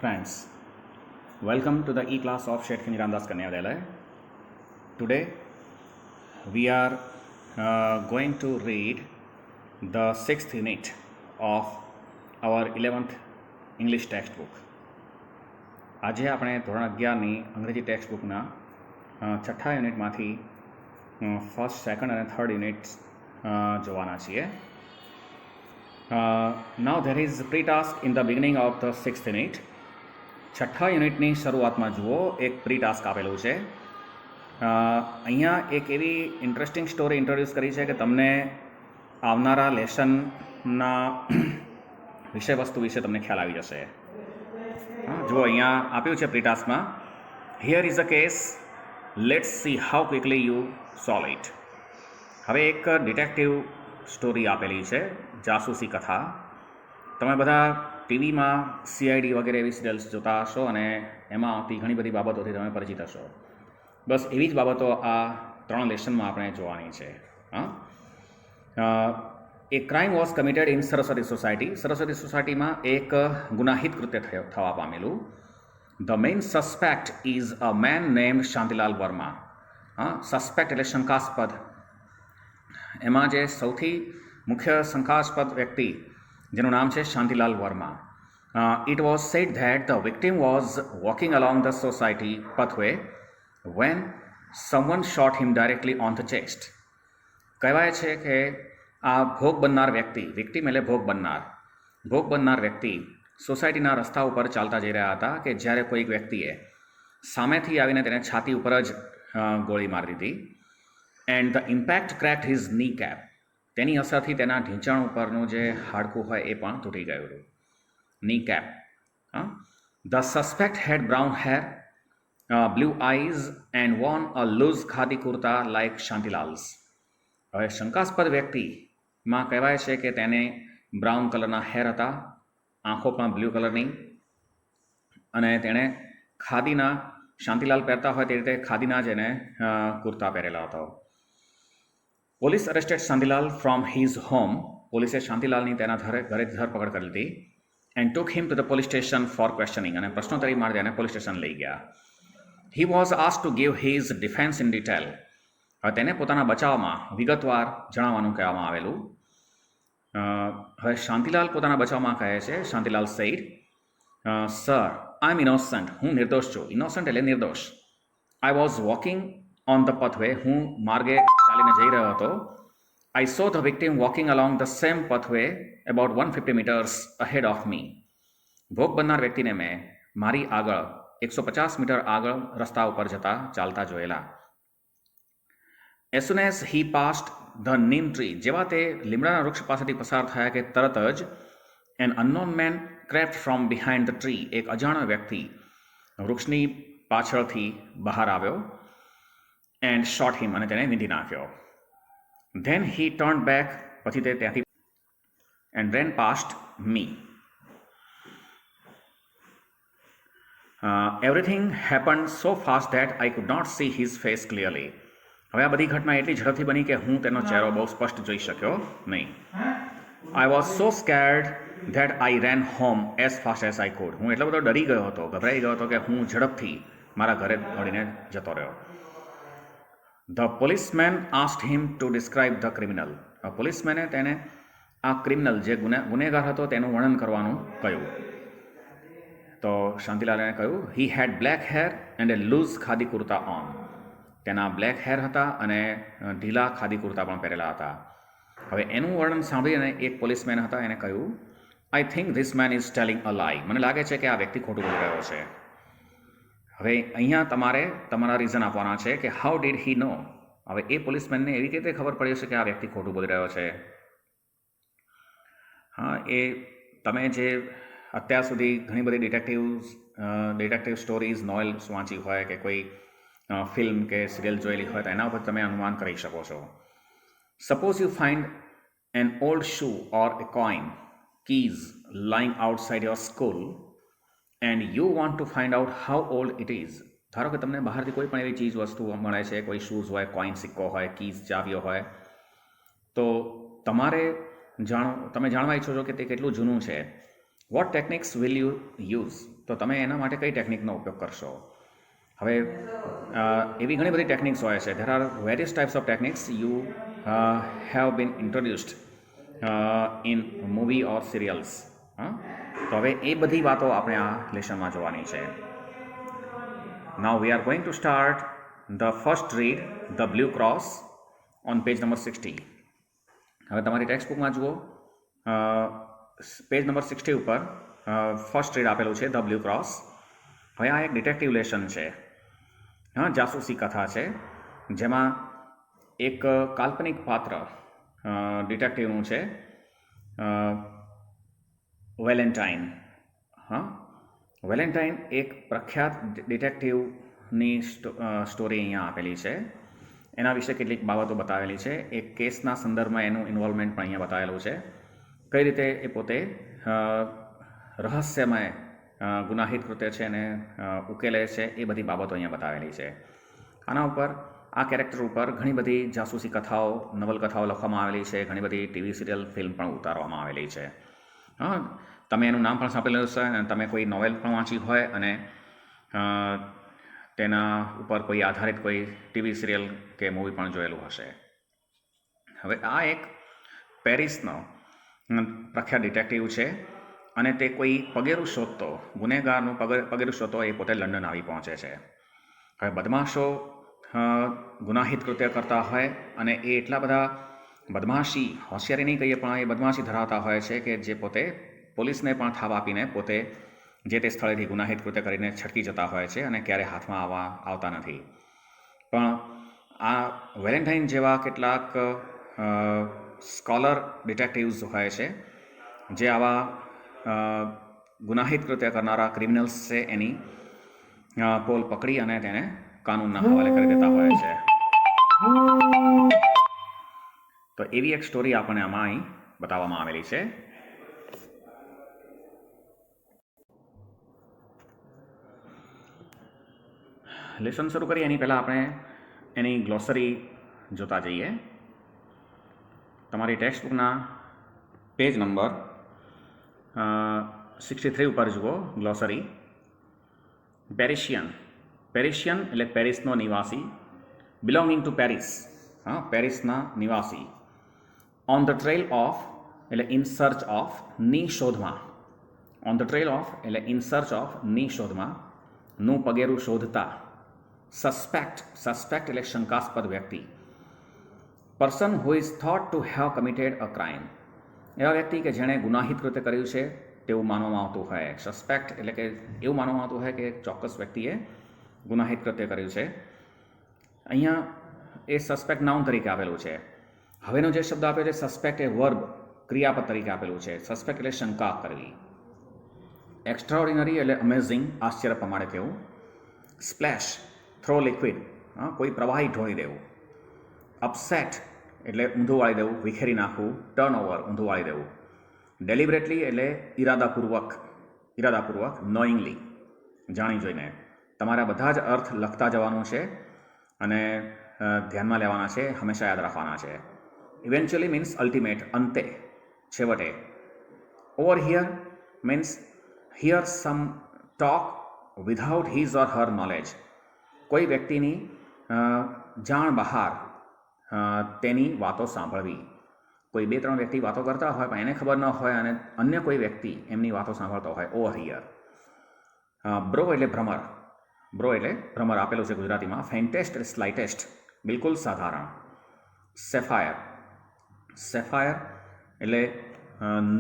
Friends, welcome to the e-class of Shetkhini Ramdas Kanya Vidyalaya. Today we are going to read the 6th unit of our 11th English textbook. આજે આપણે ધોરણ 11ની અંગ્રેજી ટેક્સ્ટબુકના છઠ્ઠા યુનિટમાંથી first, second અને third units જોવાના છીએ. Now there is pre task in the beginning of the 6th unit. છઠ્ઠા યુનિટની શરૂઆતમાં જુઓ એક પ્રી ટાસ્ક આપેલું છે. અહીંયા એક એવી ઇન્ટરેસ્ટિંગ સ્ટોરી ઇન્ટ્રોડ્યુસ કરી છે કે તમને આવનારા લેસનના વિષયવસ્તુ વિશે તમને ખ્યાલ આવી જશે. જુઓ અહીંયા આપ્યું છે પ્રી ટાસ્કમાં, here is a case, let's see how quickly you solve it. હવે એક ડિટેક્ટિવ સ્ટોરી આપેલી છે, જાસૂસી કથા. તમે બધા ટીવીમાં CID વગેરે એવી સિરિયલ્સ જોતા હશો અને એમાં આવતી ઘણી બધી બાબતોથી તમે પરિચિત હશો. બસ એવી જ બાબતો આ 3 લેસનમાં આપણે જોવાની છે. A crime was committed in Saraswati society. Saraswati સોસાયટીમાં એક ગુનાહિત કૃત્ય થવા પામેલું. The main suspect is a man named Shantilal Varma. Suspect એટલે શંકાસ્પદ. એમાં જે સૌથી મુખ્ય શંકાસ્પદ વ્યક્તિ જેનું નામ છે Shantilal Verma. It was said that the victim was walking along the society pathway when someone shot him directly on the chest. કહેવાય છે કે આ ભોગ બનનાર વ્યક્તિ, વિક્ટિમ એટલે ભોગ બનનાર વ્યક્તિ સોસાયટીના રસ્તા ઉપર ચાલતા જઈ રહ્યા હતા કે જ્યારે કોઈક વ્યક્તિએ સામેથી આવીને તેને છાતી ઉપર જ ગોળી મારી દીધી. And the impact cracked his ની કેપ. તેની અસરથી તેના ઢીંચણ ઉપરનું જે હાડકું હોય એ પણ તૂટી ગયું. Knee cap. The suspect had brown hair, blue eyes and worn a loose khadi kurta like Shantilal's. હવે શંકાસ્પદ વ્યક્તિમાં કહેવાય છે કે તેને બ્રાઉન કલરના હેર હતા, આંખો પણ બ્લુ કલરની, અને તેણે ખાદીના, શાંતિલાલ પહેરતા હોય તે રીતે ખાદીના જ એને કુર્તા પહેરેલા હતા. Police arrested Shantilal from his home. પોલીસે શાંતિલાલની તેના ઘરેથી ધરપકડ કરી લીધી. And took him to the police station for questioning. અને પ્રશ્નોત્તરી માટે તેને પોલીસ સ્ટેશન લઈ ગયા. He was asked to give his defense in detail. હવે તેને પોતાના બચાવમાં વિગતવાર જણાવવાનું કહેવામાં આવેલું. હવે શાંતિલાલ પોતાના બચાવમાં કહે છે, શાંતિલાલ said, સર, આઈ એમ ઇનોસન્ટ. હું નિર્દોષ છું. ઇનોસન્ટ એટલે નિર્દોષ. I was walking on the pathway. હું માર્ગે ચાલીને જઈ રહ્યો હતો. I saw the victim walking along the same pathway about 150 meters ahead of me. ભોગ બનનાર વ્યક્તિને મેં મારી આગળ 150 મીટર આગળ રસ્તા ઉપર જતા ચાલતા જોયેલા. As soon as he passed the neem tree, જેવા તે લીમડાના વૃક્ષ પાસેથી પસાર થયા કે તરત જ an unknown man crept from behind the tree. એક અજાણ્યો વ્યક્તિ વૃક્ષની પાછળથી બહાર આવ્યો and shot him. અને તેને વીંધી નાખ્યો. Then he turned back. પછી તે ત્યાંથી and ran past me. Everything happened so fast that I could not see his face clearly. હવે આ બધી ઘટના એટલી ઝડપથી બની કે હું તેનો ચહેરો બહુ સ્પષ્ટ જોઈ શક્યો નહીં. I was so scared that I ran home as fast as I could. હું એટલો બધો ડરી ગયો હતો, ગભરાઈ ગયો હતો કે હું ઝડપથી મારા ઘરે દોડીને જતો રહ્યો. The policeman asked him to describe the criminal. પોલીસમેને તેને આ ક્રિમિનલ જે ગુનેગાર હતો તેનું વર્ણન કરવાનું કહ્યું. તો શાંતિલાલે કહ્યું, he had black hair and a loose khadi kurta on. તેના બ્લેક હેર હતા અને ઢીલા ખાદી કુર્તા પણ પહેરેલા હતા. હવે એનું વર્ણન સાંભળીને એક પોલીસમેન હતા, એને કહ્યું, I think this man is telling a lie. મને લાગે છે કે આ વ્યક્તિ ખોટું બોલી રહ્યો છે. હવે અહીંયા તમારે તમારા રીઝન આપવાના છે કે હાઉ ડીડ હી નો. હવે એ પોલીસમેનને એવી રીતે ખબર પડી હશે કે આ વ્યક્તિ ખોટું બોલી રહ્યો છે. એ તમે જે અત્યાર સુધી ઘણી બધી ડિટેક્ટિવ સ્ટોરીઝ, નોવેલ્સ વાંચી હોય કે કોઈ ફિલ્મ કે સિરિયલ જોયેલી હોય તો એના ઉપર તમે અનુમાન કરી શકો છો. Suppose you find an old shoe or A coin, keys lying outside your school and you want to find out how old it is. ધારો કે તમને બહારથી કોઈ પણ એવી ચીજ વસ્તુ મળે છે, કોઈ શૂઝ હોય, કોઇન, સિક્કો હોય, કીઝ, ચાવીઓ હોય, તો તમે જાણવા ઈચ્છો છો કે તે કેટલું જૂનું છે. What techniques will you use? તો તો તમે એના માટે કઈ ટેકનિકનો ઉપયોગ કરશો? હવે એવી ઘણી બધી ટેકનિક્સ હોય છે. There are various types of techniques you have been introduced in movie or serials. તો હવે એ બધી વાતો આપણે આ લેસનમાં જોવાની છે. Now we are going to start the first read, the blue cross, on page number 60. હવે તમારી ટેક્સ્ટ બુકમાં જુઓ, પેજ નંબર 60 ઉપર ફર્સ્ટ રીડ આપેલું છે, ધ બ્લુ ક્રોસ. હવે આ એક ડિટેક્ટિવ લેસન છે, જાસૂસી કથા છે, જેમાં એક કાલ્પનિક પાત્ર ડિટેક્ટિવનું છે, વેલેન્ટાઇન. વેલેન્ટાઇન એક પ્રખ્યાત ડિટેક્ટિવની સ્ટોરી અહીંયા આપેલી છે. એના વિશે કેટલીક બાબતો બતાવેલી છે. એક કેસના સંદર્ભમાં એનું ઇન્વોલ્વમેન્ટ પણ અહીંયા બતાવેલું છે. કઈ રીતે એ પોતે રહસ્યમય ગુનાહિત કૃત્ય છે એને ઉકેલે છે, એ બધી બાબતો અહીંયા બતાવેલી છે. આના ઉપર, આ કેરેક્ટર ઉપર ઘણી બધી જાસૂસી કથાઓ, નવલકથાઓ લખવામાં આવેલી છે. ઘણી બધી ટીવી સિરિયલ, ફિલ્મ પણ ઉતારવામાં આવેલી છે. તમે એનું નામ પણ સાંભળેલું હશે અને તમે કોઈ નોવેલ પણ વાંચી હોય અને તેના ઉપર કોઈ આધારિત કોઈ ટીવી સિરિયલ કે મૂવી પણ જોયેલું હશે. હવે આ એક પેરિસનો પ્રખ્યાત ડિટેક્ટિવ છે અને તે કોઈ પગેરું શોધતો, ગુનેગારનું પગેરું શોધતો એ પોતે લંડન આવી પહોંચે છે. હવે બદમાશો ગુનાહિત કૃત્ય કરતા હોય અને એ એટલા બધા હોશિયારી નહીં કહીએ પણ એ બદમાશી ધરાવતા હોય છે કે જે પોતે પોલીસને પણ થાપ આપીને પોતે જે તે સ્થળેથી ગુનાહિત કૃત્ય કરીને છટકી જતા હોય છે અને ક્યારે હાથમાં આવતા નથી. પણ આ વેલેન્ટાઇન જેવા કેટલાક સ્કોલર ડિટેક્ટિવ્સ હોય છે જે આવા ગુનાહિત કૃત્ય કરનારા ક્રિમિનલ્સ છે એની પોલ પકડી અને તેને કાનૂનના હવાલે કરી દેતા હોય છે. તો એવી એક સ્ટોરી આપણને આમાં અહીં બતાવવામાં આવેલી છે. લેસન શરૂ કરીએ એની પહેલાં આપણે એની ગ્લોસરી જોતા જઈએ. તમારી ટેક્સ્ટ બુકના પેજ નંબર 63 ઉપર જુઓ ગ્લોસરી. પેરિશિયન એટલે પેરિસનો નિવાસી. બિલોંગિંગ ટુ પેરિસ, પેરિસના નિવાસી. ઓન ધ ટ્રેલ ઓફ એટલે ઇન સર્ચ ઓફ, ની શોધમાં. ઓન ધ ટ્રેલ ઓફ એટલે ઇન સર્ચ ઓફ, ની શોધમાં. નું પગેરું શોધતા. સસ્પેક્ટ એટલે શંકાસ્પદ વ્યક્તિ. Person who is thought to have committed a crime, એવા વ્યક્તિ કે જેણે ગુનાહિત કૃત્ય કર્યું છે તેવું માનવામાં આવતું હોય. સસ્પેક્ટ એટલે કે એવું માનવામાં આવતું હોય કે ચોક્કસ વ્યક્તિએ ગુનાહિત કૃત્ય કર્યું છે. અહીંયા એ સસ્પેક્ટ નાઉન તરીકે આપેલું છે. હવેનો જે શબ્દ આપ્યો છે સસ્પેક્ટ, એ વર્બ, ક્રિયાપદ તરીકે આપેલું છે. સસ્પેક્ટ એટલે શંકા કરવી. એક્સ્ટ્રાઓર્ડિનરી એટલે અમેઝિંગ, આશ્ચર્ય પ્રમાણે કહેવું. સ્પ્લેશ, થ્રો લિક્વિડ, કોઈ પ્રવાહી ઢોળી દેવું. અપસેટ એટલે ઊંધું વાળી દેવું, વિખેરી નાખવું. ટર્ન ઓવર, ઊંધું વાળી દેવું. ડેલિબરેટલી એટલે ઈરાદાપૂર્વક, નોઈંગલી, જાણી જોઈને. તમારા બધા જ અર્થ લખતા જવાનું છે અને ધ્યાનમાં લેવાના છે, હંમેશા યાદ રાખવાના છે. ઇવેન્ચ્યુઅલી મીન્સ અલ્ટિમેટ, અંતે, છેવટે. Over here means here some talk without his or her knowledge. કોઈ વ્યક્તિની જાણ બહાર તેની વાતો સાંભળવી. કોઈ 2-3 વ્યક્તિ વાતો કરતા હોય પણ એને ખબર ન હોય અને અન્ય કોઈ વ્યક્તિ એમની વાતો સાંભળતો હોય. Over here. બ્રો એટલે ભ્રમર. ભ્રમર આપેલું છે ગુજરાતીમાં. ફેન્ટેસ્ટ એટલે સ્લાઇટેસ્ટ, બિલકુલ સાધારણ. સેફાયર એટલે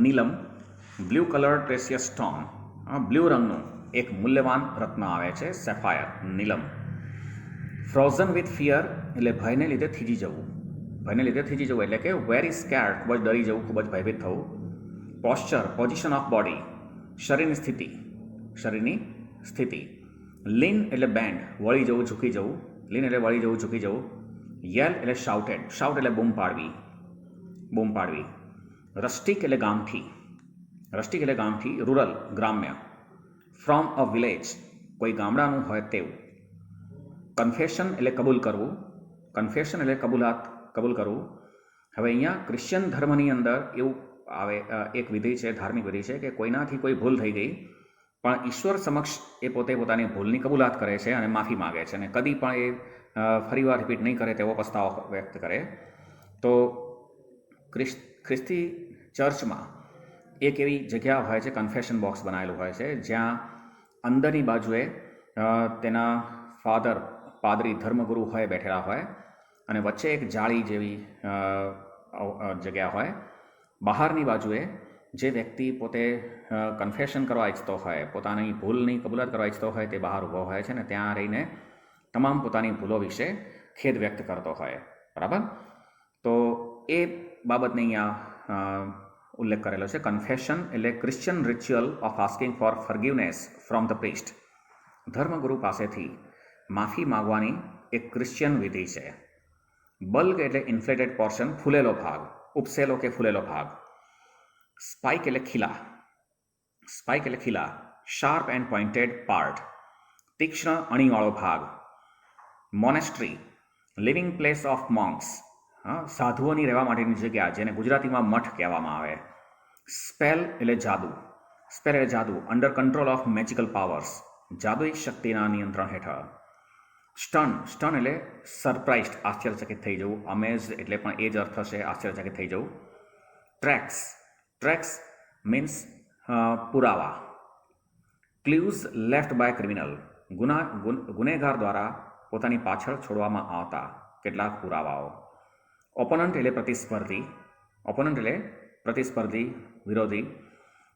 નીલમ. Blue coloured precious stone, blue રંગનું એક મૂલ્યવાન રત્ન આવે છે, સેફાયર, નીલમ. ફ્રોઝન વિથ ફિયર એટલે ભયને લીધે થીજી જવું. એટલે કે વેરી સ્કેર્ડ, ખૂબ જ ડરી જવું, ખૂબ જ ભયભીત થવું. પોસ્ચર, પોઝિશન ઓફ બોડી, શરીરની સ્થિતિ. લીન એટલે બેન્ડ, વળી જવું, ઝૂકી જવું. યેલ એટલે શાઉટ એટલે બૂમ પાડવી. રસ્ટિક એટલે ગામઠી. રૂરલ, ગ્રામ્ય. ફ્રોમ અ વિલેજ, કોઈ ગામડાનું હોય તેવું. કન્ફેશન એટલે કબૂલ કરવું. કબૂલ કરવું. હવે અહીંયા ક્રિશ્ચિયન ધર્મની અંદર એવું આવે, એક વિધિ છે, ધાર્મિક વિધિ છે કે કોઈનાથી કોઈ ભૂલ થઈ ગઈ પણ ઈશ્વર સમક્ષ એ પોતે પોતાની ભૂલની કબૂલાત કરે છે અને માફી માગે છે અને કદી પણ એ ફરીવાર રિપીટ નહીં કરે તેવો પસ્તાવો વ્યક્ત કરે. તો ખ્રિસ્તી ચર્ચમાં એક એવી જગ્યા હોય છે, કન્ફેશન બોક્સ બનાવેલું હોય છે, જ્યાં અંદરની બાજુએ તેના ફાધર, પાદરી, ધર્મગુરુ હોય બેઠેલા હોય અને વચ્ચે એક જાળી જેવી જગ્યા હોય. બહારની બાજુએ જે વ્યક્તિ પોતે કન્ફેશન કરવા ઈચ્છતો હોય, પોતાની ભૂલની કબૂલાત કરવા ઈચ્છતો હોય, તે બહાર ઊભો હોય છે અને ત્યાં રહીને તમામ પોતાની ભૂલો વિશે ખેદ વ્યક્ત કરતો હોય. બરાબર? તો એ બાબતને અહીંયા ઉલ્લેખ કરેલો છે. કન્ફેશન એટલે Christian ritual of asking for forgiveness from the priest. ધર્મગુરુ પાસેથી માફી માગવાની એક ક્રિશ્ચિયન વિધિ છે. બલ્ક એટલે ઇન્ફ્લેટેડ પોર્શન, ફૂલેલો ભાગ, ઉપસેલો કે ફૂલેલો ભાગ. સ્પાઇક એટલે ખીલા, સ્પાઇક એટલે ખીલા, શાર્પ એન્ડ પોઇન્ટેડ પાર્ટ, તીક્ષ્ણ અણીવાળો ભાગ. મોનેસ્ટ્રી, લિવિંગ પ્લેસ ઓફ મોન્ક્સ, સાધુઓની રહેવા માટેની જગ્યા, જેને ગુજરાતીમાં મઠ કહેવામાં આવે. સ્પેલ એટલે જાદુ, સ્પેલ એટલે જાદુ, under control of magical powers, જાદુઈ શક્તિના નિયંત્રણ હેઠળ. સ્ટન, સ્ટન એટલે સરપ્રાઇઝડ, આશ્ચર્યચકિત થઈ જવું. અમેઝ એટલે પણ એ જ અર્થ છે, આશ્ચર્યચકિત થઈ જવું. ટ્રેક્સ, ટ્રેક્સ મીન્સ પુરાવા. ક્લ્યુઝ લેફ્ટ બાય ક્રિમિનલ, ગુનેગાર દ્વારા પોતાની પાછળ છોડવામાં આવતા કેટલાક પુરાવાઓ. ઓપોનન્ટ એટલે પ્રતિસ્પર્ધી, ઓપોનન્ટ એટલે પ્રતિસ્પર્ધી, વિરોધી.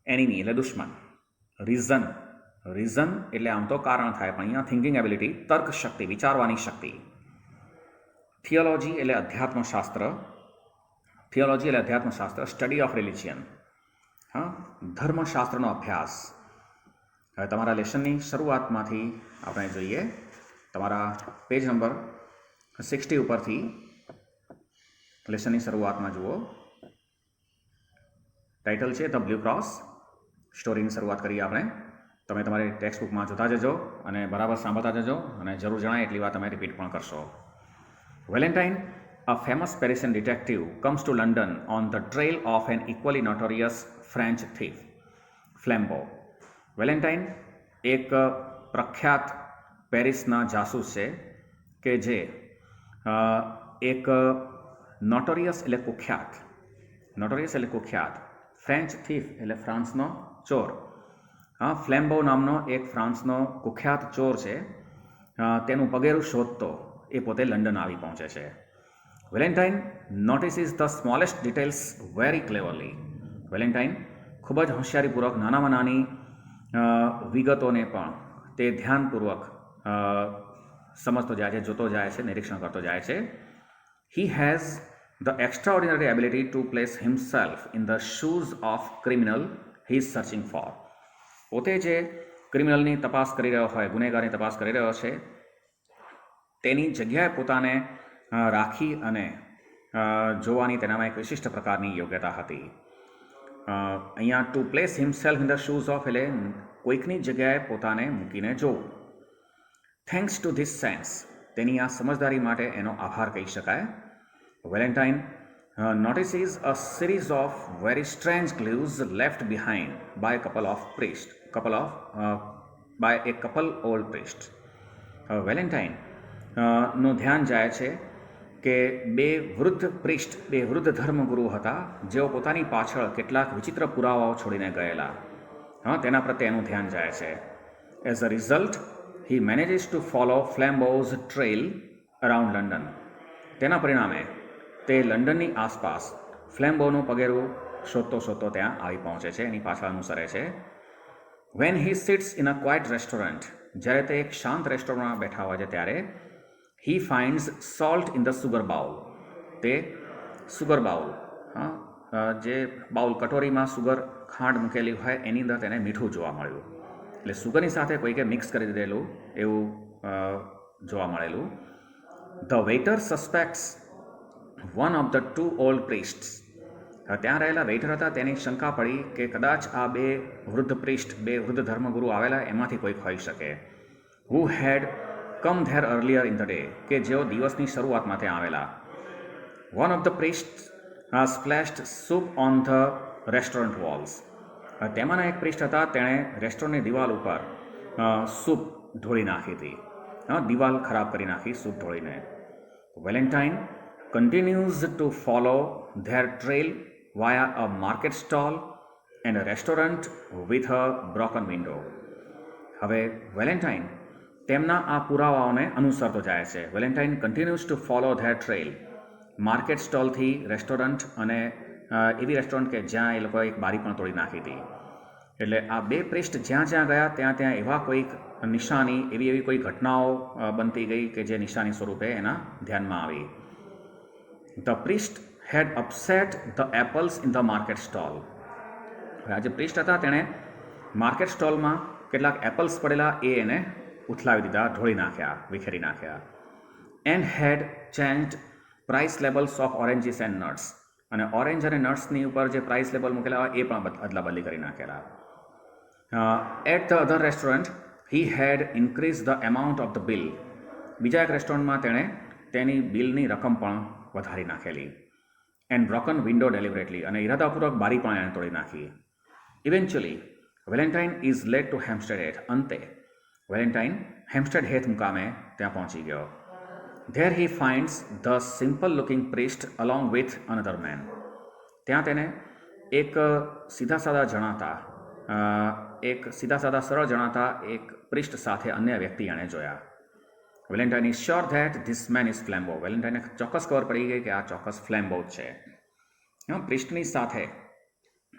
એનિમી એટલે દુશ્મન. રીઝન, રીઝન એટલે આમ તો કારણ થાય, પણ અહીંયા થિંકિંગ એબિલિટી, તર્ક શક્તિ, વિચારવાની શક્તિ. થિયોલોજી એટલે અધ્યાત્મશાસ્ત્ર, થિયોલોજી એટલે અધ્યાત્મશાસ્ત્ર, સ્ટડી ઓફ રિલિજિયન, ધર્મશાસ્ત્રનો અભ્યાસ. હવે તમારા લેસનની શરૂઆતમાંથી આપણે જોઈએ, તમારા પેજ નંબર 60 ઉપરથી લેસનની શરૂઆતમાં જુઓ. ટાઇટલ છે ધ બ્લુ ક્રોસ. સ્ટોરીની શરૂઆત કરીએ આપણે. તમે તમારી ટેક્સ્ટ બુકમાં જોતા જજો અને બરાબર સાંભળતા જજો અને જરૂર જણાય એટલી વાર તમે રિપીટ પણ કરશો. Valentine, a famous Parisian detective, comes to London on the trail of an equally notorious French thief, Flambeau. Valentine એક પ્રખ્યાત પેરિસના જાસૂસ છે કે જે એક નોટોરિયસ એટલે કુખ્યાત, નોટોરિયસ એટલે કુખ્યાત, ફ્રેન્ચ થીફ એટલે ફ્રાન્સનો ચોર, ફ્લેમ્બો નામનો એક ફ્રાન્સનો કુખ્યાત ચોર છે. તેનું પગેરું શોધતો એ પોતે લંડન આવી પહોંચે છે. Valentine notices the smallest details very cleverly. Valentine ખૂબ જ હોશિયારીપૂર્વક નાનામાં નાની વિગતોને પણ તે ધ્યાનપૂર્વક સમજતો જાય છે, જોતો જાય છે, નિરીક્ષણ કરતો જાય છે. He has the extraordinary ability to place himself in the shoes of criminal he is searching four. પોતે જે ક્રિમિનલની તપાસ કરી રહ્યો હોય, ગુનેગારની તપાસ કરી રહ્યો છે, તેની જગ્યાએ પોતાને રાખી અને જોવાની તેનામાં એક વિશિષ્ટ પ્રકારની યોગ્યતા હતી. અહીંયા two place himself in the shoes of એટલે કોઈકની જગ્યાએ પોતાને મૂકીને જોવું. થેન્ક્સ ટુ ધીસ સેન્સ, તેની આ સમજદારી માટે એનો આભાર કહી શકાય. Valentine notices a series of very strange clues left behind by a couple old priests. Valentine નું ધ્યાન જાય છે કે બે વૃદ્ધ ધર્મગુરુ હતા, જેઓ પોતાની પાછળ કેટલાક વિચિત્ર પુરાવાઓ છોડીને ગયેલા. તેના પ્રત્યે એનું ધ્યાન જાય છે. As a result he manages to follow Flambeau's trail around London. તેના પરિણામે તે લંડનની આસપાસ ફ્લેમ્બોનું પગેરું શોધતો શોધતો ત્યાં આવી પહોંચે છે, એની પાછળ અનુસરે છે. When he sits in a quiet restaurant, જ્યારે તે એક શાંત રેસ્ટોરન્ટમાં બેઠા હોય છે ત્યારે he finds salt in the sugar bowl. તે સુગર બાઉલ, જે બાઉલ કટોરીમાં સુગર ખાંડ મૂકેલી હોય એની અંદર તેને મીઠું જોવા મળ્યું. એટલે સુગરની સાથે કોઈકે મિક્સ કરી દીધેલું એવું જોવા મળેલું. The waiter suspects one of the two old priests. ત્યાં રહેલા વેઇટર હતા, તેની શંકા પડી કે કદાચ આ બે વૃદ્ધ ધર્મગુરુ આવેલા એમાંથી કોઈક હોઈ શકે. Who had come there earlier in the day, કે જેઓ દિવસની શરૂઆતમાં ત્યાં આવેલા. One of the priests splashed soup on the restaurant walls. તેમાંના એક પ્રિસ્ટ હતા, તેણે રેસ્ટોરન્ટની દિવાલ ઉપર સૂપ ઢોળી નાખી હતી. દિવાલ ખરાબ કરી નાખી સૂપ ઢોળીને. Valentine continues to follow their trail via a market stall and a restaurant with a broken window. હવે વેલેન્ટાઇન તેમના આ પુરાવાઓને અનુસરતો જાય છે. Valentine continues to follow their trail, market સ્ટોલથી રેસ્ટોરન્ટ અને એવી રેસ્ટોરન્ટ કે જ્યાં એ લોકોએ એક બારી પણ તોડી નાખી હતી. એટલે આ બે પ્રિસ્ટ જ્યાં જ્યાં ગયા ત્યાં ત્યાં એવા કોઈક નિશાની, એવી કોઈ ઘટનાઓ બનતી ગઈ કે જે નિશાની સ્વરૂપે એના ધ્યાનમાં આવી. The priest had upset the apples in the market stall. આ જે પ્રિસ્ટ હતા તેણે માર્કેટ સ્ટોલમાં કેટલાક એપલ્સ પડેલા એને ઉથલાવી દીધા, ઢોળી નાખ્યા, વિખેરી નાખ્યા. And had changed price labels of oranges and nuts. અને ઓરેન્જ અને નટ્સની ઉપર જે પ્રાઇસ લેબલ મૂકેલા હોય એ પણ અદલા બદલી કરી નાખેલા. At the other restaurant he had increase the amount of the bill. બીજા એક રેસ્ટોરન્ટમાં તેણે તેની બિલની રકમ પણ વધારી નાખેલી. And broken window deliberately. અને ઇરાદાપૂર્વક બારી પણ એણે તોડી નાખી. Eventually Valentine is led to Hampstead Heath. અંતે વેલેન્ટાઇન હેમ્પસ્ટેડ હેથ મુકામે ત્યાં પહોંચી ગયો. There he finds the simple looking priest along with another man. ત્યાં તેને એક સીધા સાદા સરળ જણાતા એક પ્રિસ્ટ સાથે અન્ય વ્યક્તિ એણે જોયા. Valentine is sure that this man is Flambeau. વેલેન્ટાઇનને ચોક્કસ ખબર પડી ગઈ કે આ ચોક્કસ ફ્લેમ્બો જ છે. પ્રિસ્ટની સાથે